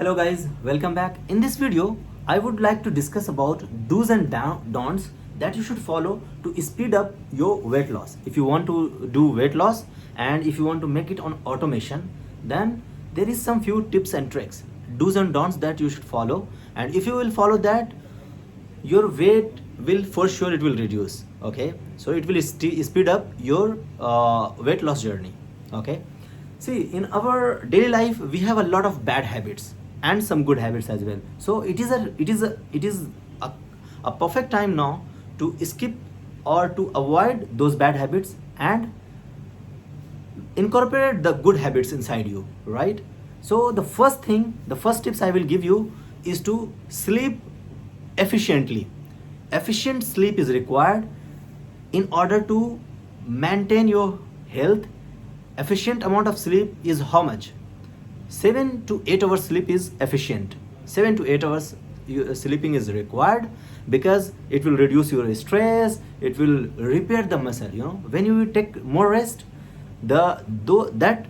Hello guys, welcome back. In this video, I would like to discuss about do's and don'ts that you should follow to speed up your weight loss. If you want to do weight loss and if you want to make it on automation, then there is some few tips and tricks, do's and don'ts that you should follow. And if you will follow that, your weight will for sure it will reduce. Okay, so it will speed up your weight loss journey. Okay, see, in our daily life we have a lot of bad habits and some good habits as well. So it is a perfect time now to skip or to avoid those bad habits and incorporate the good habits inside you, right? So the first tips I will give you is to sleep efficiently. Efficient sleep is required in order to maintain your health. Efficient amount of sleep is how much? 7 to 8 hours sleep is efficient. 7 to 8 hours sleeping is required because it will reduce your stress, it will repair the muscle. When you take more rest, that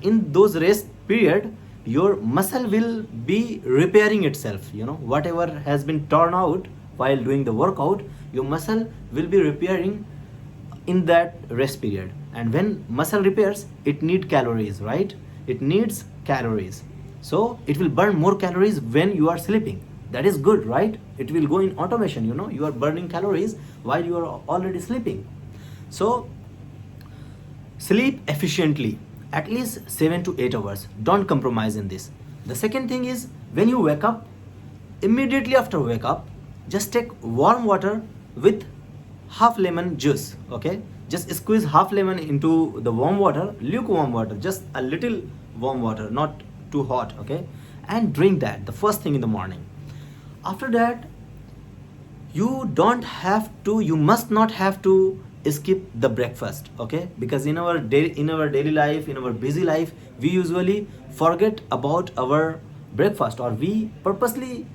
in those rest period your muscle will be repairing itself. Whatever has been torn out while doing the workout, your muscle will be repairing in that rest period. And when muscle repairs, it needs calories, right? It needs calories, so it will burn more calories when you are sleeping. That is good, right? It will go in automation. You are burning calories while you are already sleeping. So sleep efficiently, at least 7 to 8 hours. Don't compromise in this. The second thing is, when you wake up, immediately after wake up, just take warm water with half lemon juice. Okay, just squeeze half lemon into the warm water, lukewarm water, just a little warm water, not too hot. Okay, and drink that the first thing in the morning. After that, you must not have to skip the breakfast. Okay, because in our daily life, in our busy life, we usually forget about our breakfast, or we purposely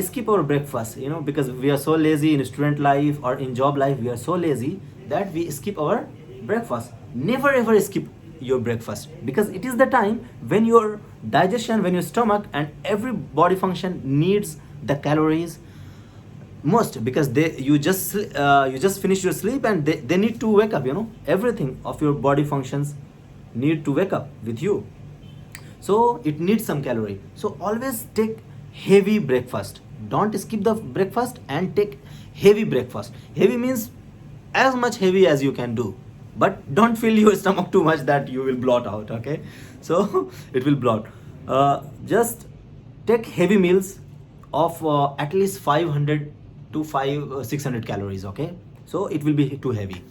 skip our breakfast, because we are so lazy in student life or in job life. We are so lazy that we skip our breakfast. Never ever skip your breakfast, because it is the time when your digestion, when your stomach and every body function needs the calories most, because you just finish your sleep and they need to wake up. Everything of your body functions need to wake up with you, so it needs some calorie. So always take heavy breakfast. Don't skip the breakfast and take heavy breakfast. Heavy means as much heavy as you can do, but don't fill your stomach too much that you will blot out. Okay, so it will blot. Just take heavy meals of at least 500 to 600 calories. Okay, so it will be too heavy.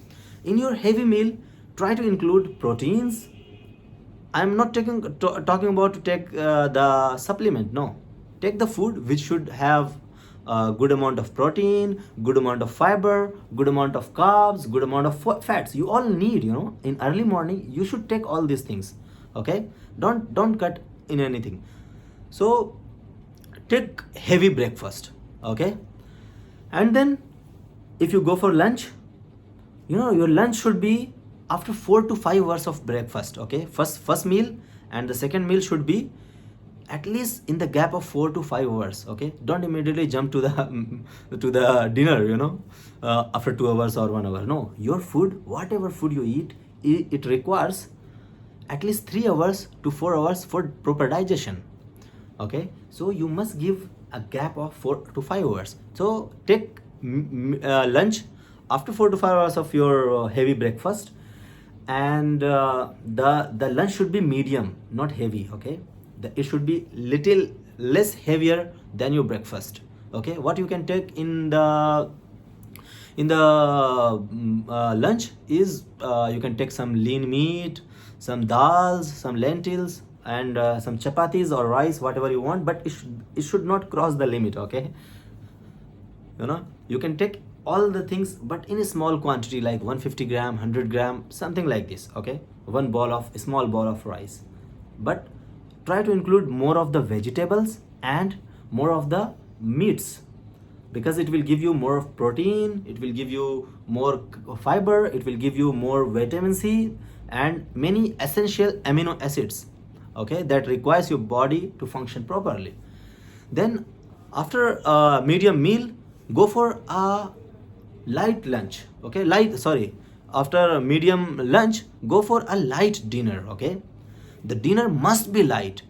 In your heavy meal, try to include proteins. I'm not talking about to take the supplement. No, take the food which should have a good amount of protein, good amount of fiber, good amount of carbs, good amount of fats. You all need, in early morning you should take all these things. Okay, don't cut in anything. So take heavy breakfast. Okay, and then if you go for lunch, your lunch should be after 4 to 5 hours of breakfast. Okay, first meal and the second meal should be at least in the gap of 4 to 5 hours. Okay, don't immediately jump to the to the dinner, after 2 hours or 1 hour. No, your food, whatever food you eat, it requires at least 3 hours to 4 hours for proper digestion. Okay, so you must give a gap of 4 to 5 hours. So take lunch after 4 to 5 hours of your heavy breakfast, and the lunch should be medium, not heavy. Okay, it should be little less heavier than your breakfast. Okay, what you can take in the lunch is, you can take some lean meat, some dals, some lentils, and some chapatis or rice, whatever you want, but it should not cross the limit. Okay, you can take all the things, but in a small quantity, like 150 gram, 100 gram, something like this. Okay, a small ball of rice, but try to include more of the vegetables and more of the meats, because it will give you more of protein, it will give you more fiber, it will give you more vitamin C and many essential amino acids. Okay, that requires your body to function properly. Then after a medium meal, go for a light lunch. Okay, light, sorry, after a medium lunch, go for a light dinner. Okay, the dinner must be light.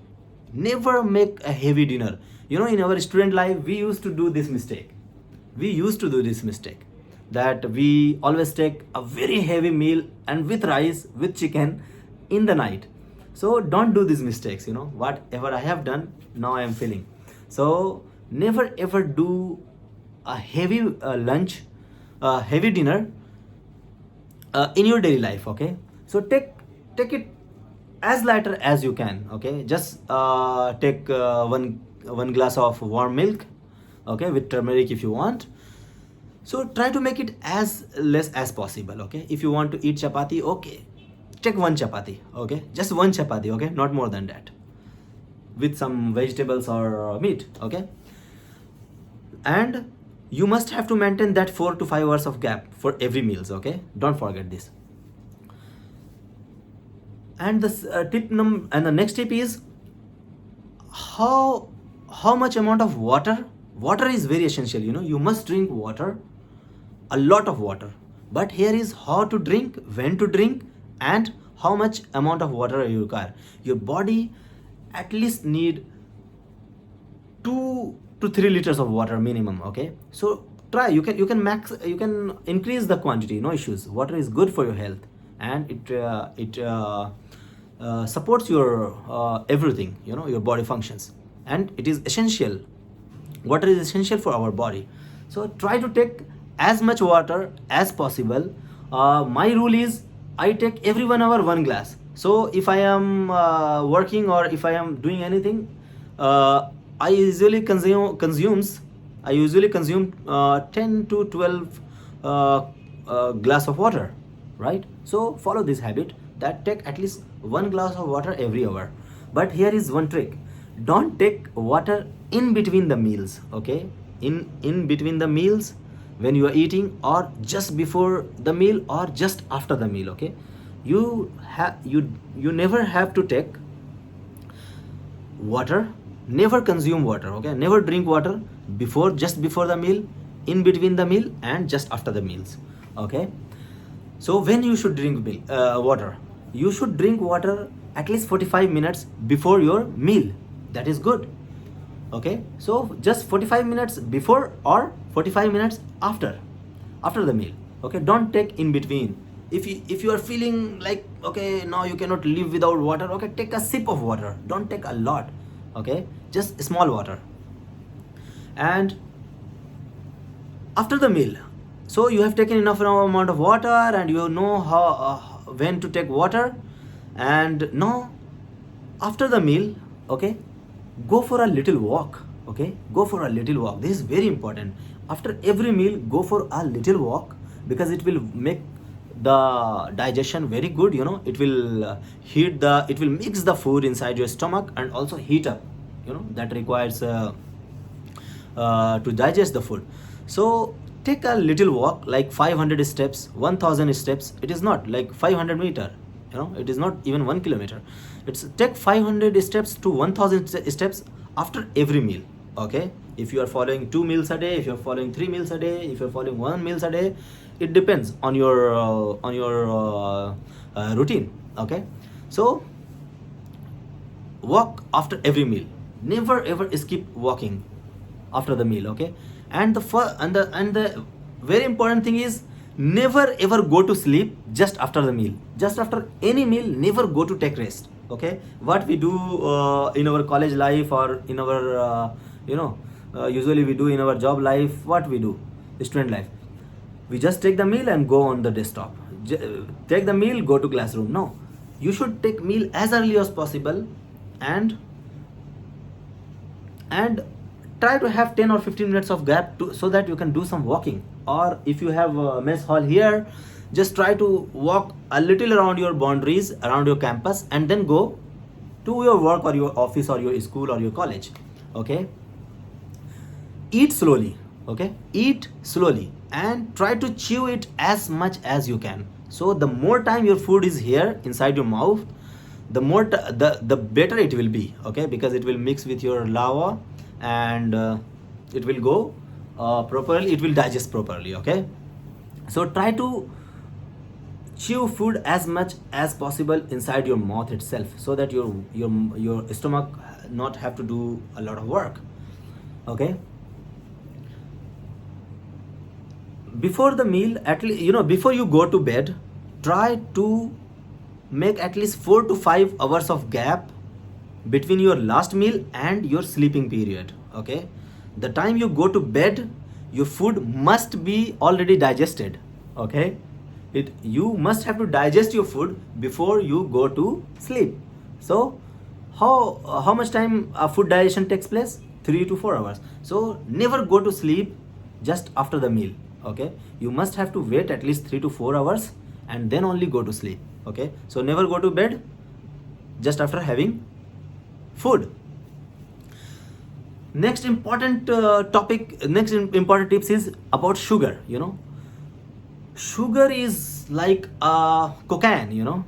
Never make a heavy dinner. You know, in our student life, we used to do this mistake. We used to do this mistake that we always take a very heavy meal and with rice, with chicken in the night. So don't do these mistakes. You know, whatever I have done, now I am feeling. So never ever do a heavy lunch, a heavy dinner in your daily life. Okay, so take it as lighter as you can. Okay, just take one glass of warm milk, okay, with turmeric if you want. So try to make it as less as possible. Okay, if you want to eat chapati, okay, take one chapati. Okay, just one chapati. Okay, not more than that, with some vegetables or meat. Okay, and you must have to maintain that 4 to 5 hours of gap for every meals. Okay, don't forget this. And the next tip is how much amount of water is very essential. You know, you must drink water, a lot of water. But here is how to drink, when to drink, and how much amount of water you require. Your body at least need 2 to 3 liters of water minimum. Okay, so try, you can increase the quantity, no issues. Water is good for your health, and it supports your everything, you know, your body functions, and it is essential. Water is essential for our body. So try to take as much water as possible. My rule is I take every 1 hour 1 glass. So if I am working or if I am doing anything, I usually consume 10 to 12 glass of water, right? So follow this habit, that take at least 1 glass of water every hour. But here is one trick: don't take water in between the meals. Okay, in between the meals, when you are eating, or just before the meal, or just after the meal. Okay, you never have to take water, never consume water. Okay, never drink water just before the meal, in between the meal, and just after the meals. Okay, so when you should drink water, you should drink water at least 45 minutes before your meal. That is good. Okay, so just 45 minutes before or 45 minutes after the meal. Okay, don't take in between. If you are feeling like, okay, now you cannot live without water, okay, take a sip of water. Don't take a lot. Okay, just small water. And after the meal, so you have taken enough amount of water, and you know how when to take water. And now after the meal, okay, go for a little walk. Okay, go for a little walk. This is very important. After every meal, go for a little walk, because it will make the digestion very good. You know, it will it will mix the food inside your stomach and also heat up, you know, that requires to digest the food. So take a little walk, like 500 steps, 1000 steps. It is not like 500 meter, you know, it is not even 1 kilometer. It's take 500 steps to 1000 steps after every meal. Okay, if you are following 2 meals a day, if you're following 3 meals a day, if you're following 1 meals a day, it depends on your routine. Okay, so walk after every meal. Never ever skip walking after the meal. Okay, and the very important thing is, never ever go to sleep just after the meal. Just after any meal, never go to take rest. Okay, what we do in our college life, or in our usually we do in our job life, what we do, student life, we just take the meal and go on the desktop. Take the meal, go to classroom. No, you should take meal as early as possible, and try to have 10 or 15 minutes of gap so that you can do some walking. Or if you have a mess hall here, just try to walk a little around your boundaries, around your campus, and then go to your work or your office or your school or your college. Okay, eat slowly. Okay, eat slowly and try to chew it as much as you can. So the more time your food is here inside your mouth, the more the better it will be. Okay, because it will mix with your lava, and it will go properly, it will digest properly. Okay, so try to chew food as much as possible inside your mouth itself, so that your stomach not have to do a lot of work. Okay, before the meal, at least, before you go to bed, try to make at least 4 to 5 hours of gap between your last meal and your sleeping period. Okay, the time you go to bed, your food must be already digested. Okay, you must have to digest your food before you go to sleep. So how much time food digestion takes place? 3 to 4 hours. So never go to sleep just after the meal. Okay, you must have to wait at least 3 to 4 hours and then only go to sleep. Okay, so never go to bed just after having food. Next important important tips is about sugar. Sugar is like a cocaine.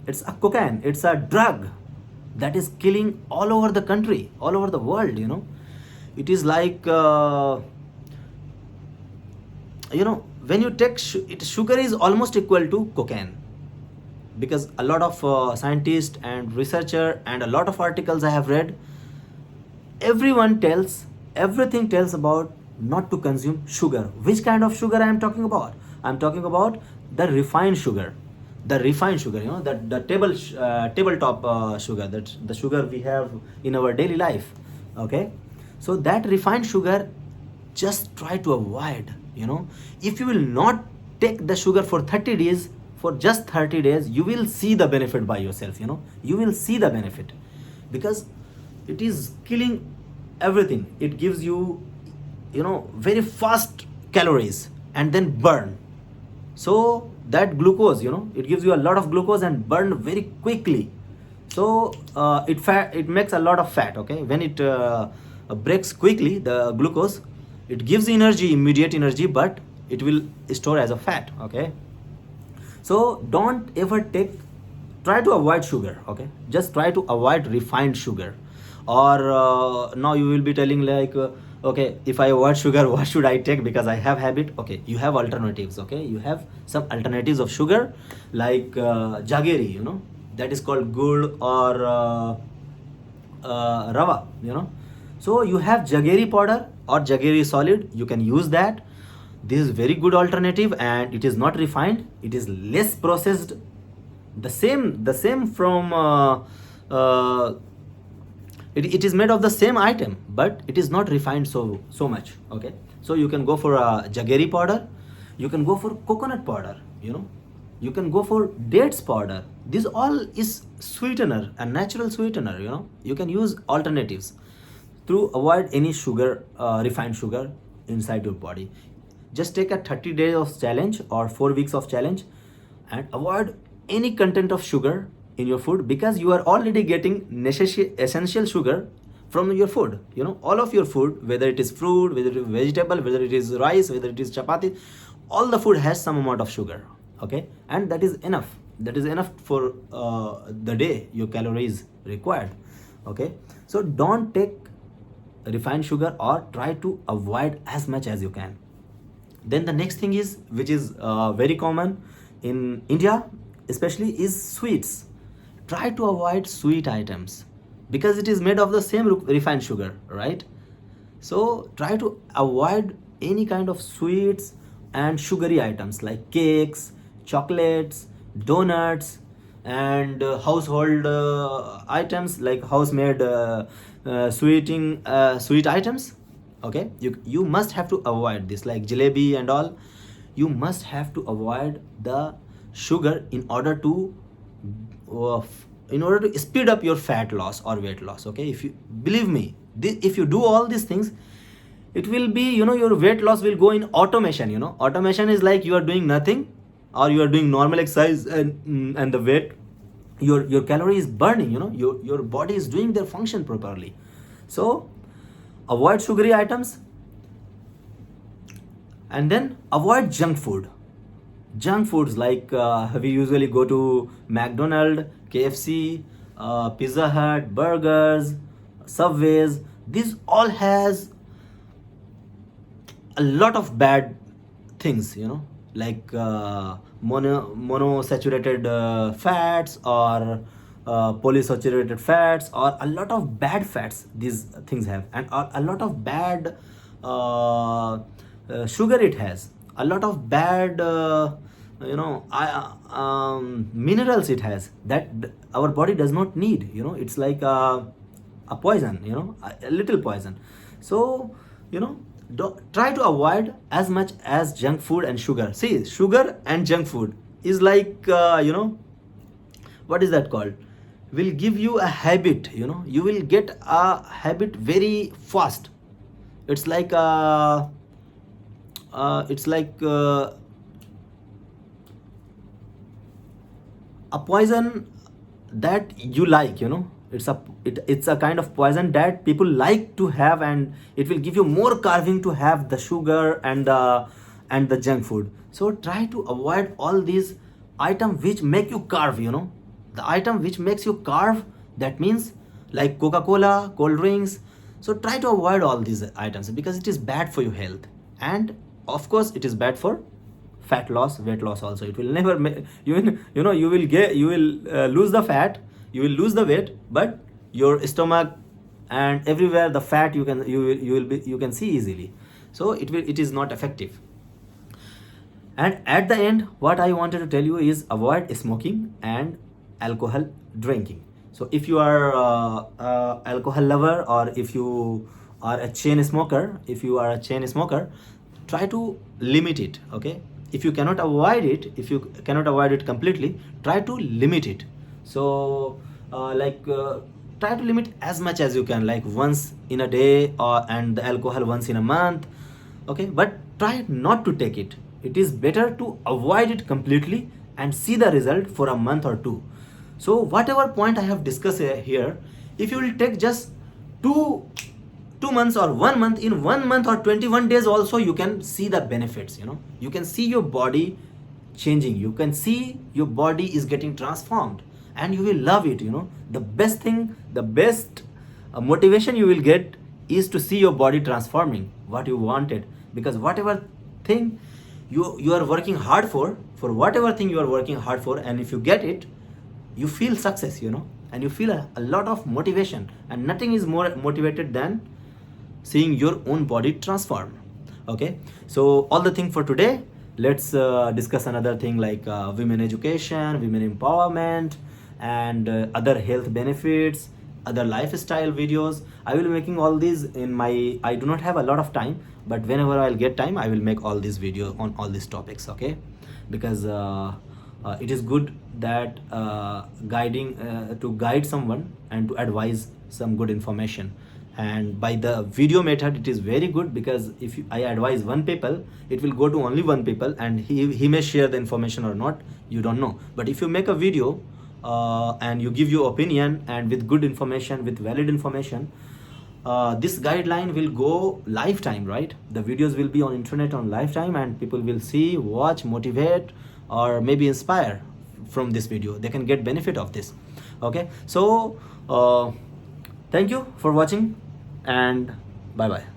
It's a cocaine, it's a drug that is killing all over the country, all over the world. It is like when you take sugar is almost equal to cocaine, because a lot of scientists and researcher and a lot of articles I have read, everything tells about not to consume sugar. Which kind of sugar I am talking about? I'm talking about the refined sugar. The refined sugar, the tabletop sugar, that the sugar we have in our daily life. Okay, so that refined sugar, just try to avoid. If you will not take the sugar for 30 days, for just 30 days, you will see the benefit by yourself. You will see the benefit, because it is killing everything. It gives you very fast calories and then burn. So that glucose, it gives you a lot of glucose and burn very quickly. So it makes a lot of fat. Okay, when it breaks quickly, the glucose, it gives energy, immediate energy, but it will store as a fat. Okay, so don't ever try to avoid sugar. Okay, just try to avoid refined sugar. Or now you will be telling like, okay, if I avoid sugar, what should I take? Because I have habit. Okay, you have alternatives. Okay, you have some alternatives of sugar, like jaggery, that is called gur, or rava. So you have jaggery powder or jaggery solid, you can use that. This is very good alternative, and it is not refined, it is less processed, the same from it is made of the same item, but it is not refined so much. Okay, so you can go for a jaggery powder, you can go for coconut powder, you can go for dates powder. This all is sweetener, a natural sweetener. You can use alternatives to avoid any sugar, refined sugar inside your body. Just take a 30 days of challenge or 4 weeks of challenge, and avoid any content of sugar in your food, because you are already getting essential sugar from your food. All of your food, whether it is fruit, whether it is vegetable, whether it is rice, whether it is chapati, all the food has some amount of sugar. Okay, and that is enough. That is enough for the day, your calories required. Okay, so don't take refined sugar, or try to avoid as much as you can. Then the next thing is, which is very common in India especially, is sweets. Try to avoid sweet items, because it is made of the same refined sugar, right? So try to avoid any kind of sweets and sugary items like cakes, chocolates, donuts, and household items like house-made sweet items. Okay, you must have to avoid this, like jalebi and all. You must have to avoid the sugar in order to speed up your fat loss or weight loss. Okay, if you believe me, if you do all these things, it will be, your weight loss will go in automation. Automation is like you are doing nothing, or you are doing normal exercise, and the weight, your calorie is burning. Your body is doing their function properly. So avoid sugary items, and then avoid junk foods like we usually go to McDonald's, KFC, Pizza Hut, burgers, Subways. This all has a lot of bad things, like monosaturated fats, or polysaturated fats, or a lot of bad fats these things have, and a lot of bad sugar it has, a lot of bad minerals it has that our body does not need. It's like a poison, a little poison. So, try to avoid as much as junk food and sugar. See, sugar and junk food is like, what is that called? Will give you a habit. You will get a habit very fast. It's like a poison that you like. It's a kind of poison that people like to have, and it will give you more carving to have the sugar and the junk food. So try to avoid all these items which make you carve. The item which makes you carve, that means like Coca-Cola, cold drinks. So try to avoid all these items because it is bad for your health, and of course it is bad for fat loss, weight loss also. It will never you will lose the fat, you will lose the weight, but your stomach and everywhere the fat you can see easily. So it is not effective. And at the end, what I wanted to tell you is avoid smoking and alcohol drinking. So if you are alcohol lover, or if you are a chain smoker, try to limit it. Okay, if you cannot avoid it, completely, try to limit it. So try to limit as much as you can, like once in a day, and the alcohol once in a month. Okay, but try not to take it. It is better to avoid it completely and see the result for a month or two. So whatever point I have discussed here, if you will take just 2 months or 1 month, in 1 month or 21 days also, you can see the benefits. You can see your body changing, you can see your body is getting transformed, and you will love it. The best thing, the best motivation you will get is to see your body transforming what you wanted. Because whatever thing you are working hard for whatever thing you are working hard for, and if you get it, you feel success, and you feel a lot of motivation, and nothing is more motivated than seeing your own body transform. Okay, so all the thing for today. Let's discuss another thing, like women education, women empowerment, and other health benefits, other lifestyle videos. I will be making all these I do not have a lot of time, but whenever I'll get time, I will make all these videos on all these topics. Okay, because it is good that to guide someone and to advise some good information. And by the video method, it is very good, because if I advise one people, it will go to only one people, and he may share the information or not, you don't know. But if you make a video and you give your opinion, and with good information, with valid information, this guideline will go lifetime, right? The videos will be on internet on lifetime, and people will see, watch, motivate, or maybe inspire from this video. They can get benefit of this. Okay, so thank you for watching, and bye bye.